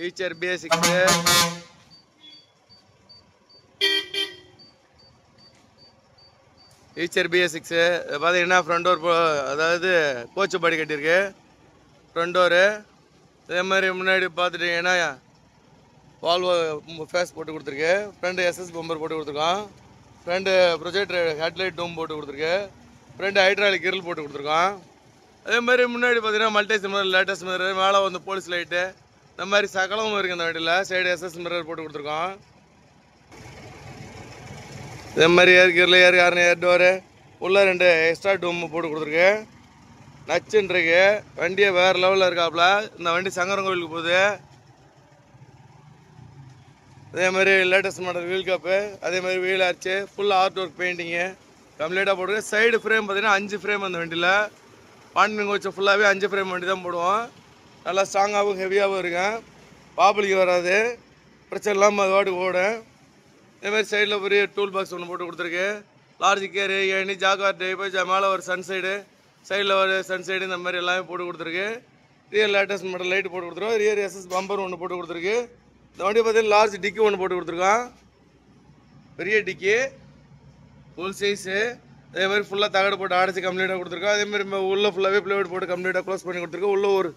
Future B6 future B6 பார்த்தீங்கன்னா front door அதாவது coach பாடி கட்டியிருக்கு front door. அதே மாதிரி முன்னாடி பார்த்துட்டிங்கன்னா வால்வோ ஃபேஸ் போட்டு கொடுத்துருக்கு. ஃப்ரண்ட் SS பம்பர் போட்டு கொடுத்துருக்கோம். ஃப்ரண்ட் ப்ரொஜெக்டர் ஹெட்லைட் டூம் போட்டு கொடுத்துருக்கு. ஃப்ரண்ட் ஹைட்ராலிக் கிரில் போட்டு கொடுத்துருக்கோம். அதே மாதிரி முன்னாடி பார்த்தீங்கன்னா மல்டிஸ் மிரர், லேட்டஸ்ட் மிரர், மேலே வந்து போலீஸ் லைட்டு, இந்த மாதிரி சகலமும் இருக்குது இந்த வண்டியில். சைடு SS மிரர் போட்டு கொடுத்துருக்கோம். இதே மாதிரி ஏர் கியரில் ஏர் கார்னு ஏர் டோரு உள்ள 2 எக்ஸ்ட்ரா டூம் போட்டு கொடுத்துருக்கு. நச்சுன்றிருக்கு. வண்டியை வேறு லெவலில் இருக்காப்புல. இந்த வண்டி சங்கரன் கோயிலுக்கு போகுது. அதே மாதிரி லேட்டஸ்ட் மாடல் வீல் கப்பு, அதே மாதிரி வீல் ஆச்சு, ஃபுல் ஆர்ட் ஒர்க் பெயிண்டிங்கு கம்ப்ளீட்டாக போட்டுருக்கு. சைடு ஃப்ரேம் பார்த்தீங்கன்னா 5 ஃப்ரேம் அந்த வண்டியில். பாண்டியன் கோச்சு ஃபுல்லாகவே 5 ஃப்ரேம் வண்டி தான் போடுவோம். நல்லா ஸ்ட்ராங்காகவும் ஹெவியாகவும் இருக்கும். பாப்புலிக்கு வராது, பிரச்சனை இல்லாமல் அது வாட்டுக்கு ஓடும். இதேமாதிரி சைடில் பெரிய டூல் பாக்ஸ் ஒன்று போட்டு கொடுத்துருக்கு. லார்ஜ் கேரு, ஏணி, ஜாக்கார் டைப்பு, மேலே ஒரு சன்சைடு, சைடில் ஒரு சன்சைடு, இந்த மாதிரி எல்லாமே போட்டு கொடுத்துருக்கு. ரியர் லேட்டஸ்ட் மாடல் லைட் போட்டு கொடுத்துருக்கோம். ரியர் SS பம்பர் ஒன்று போட்டு கொடுத்துருக்கு. இந்த வண்டி பார்த்தீங்கன்னா லார்ஜ் டிக்கி ஒன்று போட்டு கொடுத்துருக்கோம். பெரிய டிக்கி ஃபுல் சைஸு. அதே மாதிரி ஃபுல்லாக தகடு போட்டு அடைச்சி கம்ப்ளீட்டாக கொடுத்துருக்கோம். அதே மாதிரி உள்ளே ஃபுல்லாகவே ப்ளைவுட் போட்டு கம்ப்ளீட்டாக க்ளோஸ் பண்ணி கொடுத்துருக்கோம். உள்ளே ஒரு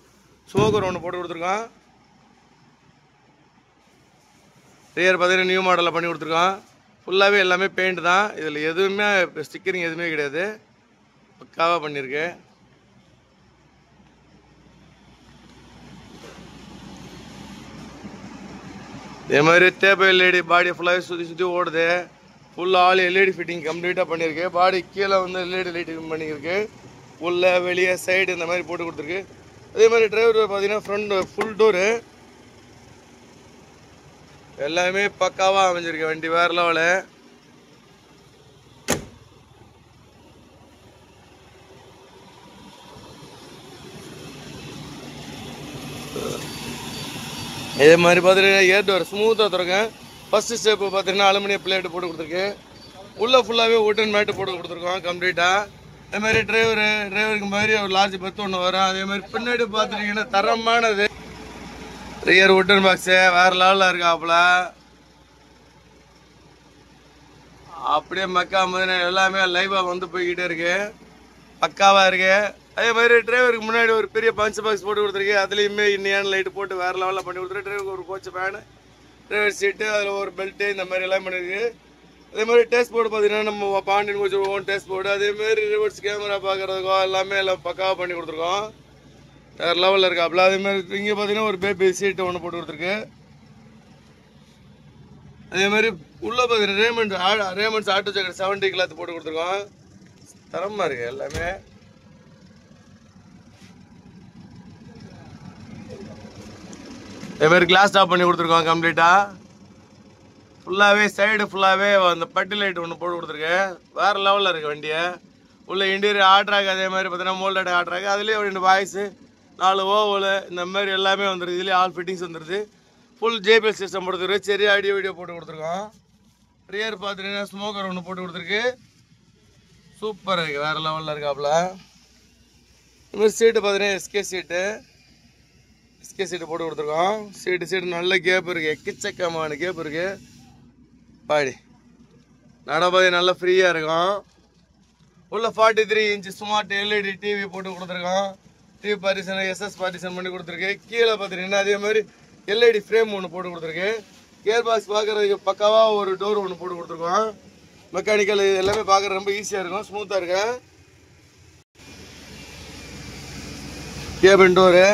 ஸ்மோக்கர் ஒன்று போட்டு கொடுத்துருக்கோம். ரியர் பார்த்தீங்கன்னா நியூ மாடலில் பண்ணி கொடுத்துருக்கோம். ஃபுல்லாகவே எல்லாமே பெயிண்ட் தான். இதில் எதுவுமே ஸ்டிக்கரிங் எதுவுமே கிடையாது. பக்காவாக பண்ணியிருக்கு. இதே மாதிரி டேப் LED பாடி ஃபுல்லாகவே சுற்றி ஓடுது. ஃபுல் ஆல் LED ஃபிட்டிங் கம்ப்ளீட்டாக பண்ணியிருக்கு. பாடி கீழே வந்து LED லைட்டிங் பண்ணியிருக்கு. உள்ளே வெளியே சைடு இந்த மாதிரி போட்டு கொடுத்துருக்கு. அதே மாதிரி டிரைவர் பார்த்தீங்கன்னா ஃப்ரண்ட் ஃபுல் டோரு எல்லாமே பக்காவாக அமைஞ்சிருக்கு. வண்டி வேறு லெவலு. இதே மாதிரி பார்த்தீங்கன்னா ஏர் டோர் ஸ்மூத்தாக திறக்கும். ஃபஸ்ட்டு ஸ்டெப்பு பார்த்தீங்கன்னா அலுமினியம் பிளேட்டு போட்டு கொடுத்துருக்கு. உள்ளே ஃபுல்லாகவே வுட்டன் மேட்டு போட்டு கொடுத்துருக்கோம் கம்ப்ளீட்டாக. அதே மாதிரி டிரைவருக்கு மாதிரி ஒரு லார்ஜ் பர்த் ஒன்று வரும். அதே மாதிரி பின்னாடி பார்த்துட்டிங்கன்னா தரமானது ரியர் வுட்டன் பாக்ஸு வேறு லெவலில் இருக்காப்புல. அப்படியே மக்கா மாதிரி எல்லாமே லைவாக வந்து போய்கிட்டே இருக்கு. பக்காவாக இருக்கு. அதே மாதிரி டிரைவருக்கு முன்னாடி ஒரு பெரிய பஞ்ச் பாக்ஸ் போட்டு கொடுத்துருக்கு. அதுலேயுமே இன்னியான லைட்டு போட்டு வேறு லெவலில் பண்ணி கொடுத்துருக்கு. டிரைவருக்கு ஒரு கோச் ஃபேனு, டிரைவர் சீட்டு, அதில் ஒரு பெல்ட்டு, இந்த மாதிரி எல்லாம் பண்ணியிருக்கு. அதே மாதிரி டேஸ்ட் போர்டு பார்த்தீங்கன்னா நம்ம Pandian coach own dashboard. அதேமாதிரி ரிவர்ஸ் கேமரா பார்க்குறதுக்கோ எல்லாமே எல்லாம் பக்காவாக பண்ணி கொடுத்துருக்கோம். வேறு லெவலில் இருக்காப்புல. அதேமாதிரி இங்கே பார்த்தீங்கன்னா ஒரு பேபி சீட்டு ஒன்று போட்டு கொடுத்துருக்கு. அதே மாதிரி உள்ளே பார்த்தீங்கன்னா ரேமண்ட்ஸ் ஆட்டோ ஜாக்கெட் 70 கிளாத் போட்டு கொடுத்துருக்கோம். தரமாக இருக்குது எல்லாமே. அதேமாதிரி கிளாஸ் டாப் பண்ணி கொடுத்துருக்கோம் கம்ப்ளீட்டாக. ஃபுல்லாகவே சைடு ஃபுல்லாகவே அந்த பட்டி லைட் ஒன்று போட்டு கொடுத்துருக்கு. வேறு லெவலில் இருக்குது வண்டியை. உள்ள இன்டீரியர் ஆட்ராக், அதே மாதிரி பார்த்தீங்கன்னா மோல்டட் ஆட்ராக், அதுலேயே 2 வாய்ஸு, 4 ஓவலு, இந்த மாதிரி எல்லாமே வந்துடுது. இதுலேயே ஆல் ஃபிட்டிங்ஸ் வந்துடுது. ஃபுல் JBL சிஸ்டம் போட்டுருக்கு. சரி ஆடியோ வீடியோ போட்டு கொடுத்துருக்கோம். ரியர் பார்த்துட்டிங்கன்னா ஸ்மோக்கர் ஒன்று போட்டு கொடுத்துருக்கு. சூப்பராக இருக்குது. வேறு லெவலில் இருக்காப்புல. இதுமாதிரி சீட்டு பார்த்தீங்கன்னா SK சீட்டு போட்டு கொடுத்துருக்கோம். சீட்டு நல்ல கேப் இருக்குது. எக்கச்சக்கமான கேப் இருக்குது. பாடி நடப்பாதை நல்லா ஃப்ரீயாக இருக்கும். உள்ள 43 இன்ச் ஸ்மார்ட் LED டிவி போட்டு கொடுத்துருக்கோம். டிவி பார்ட்டிஷன் SS பார்ட்டிஷன் பண்ணி கொடுத்துருக்கு. கீழே பார்த்துட்டிங்கன்னா அதே மாதிரி LED ஃப்ரேம் ஒன்று போட்டு கொடுத்துருக்கு. கியர் பாக்ஸ் பார்க்குறதுக்கு பக்காவாக ஒரு டோர் ஒன்று போட்டு கொடுத்துருக்கோம். மெக்கானிக்கல் எல்லாமே பார்க்குறது ரொம்ப ஈஸியாக இருக்கும், ஸ்மூத்தாக இருக்கும். கேபின் டோரு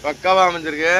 பக்காவாக அமைஞ்சிருக்கு.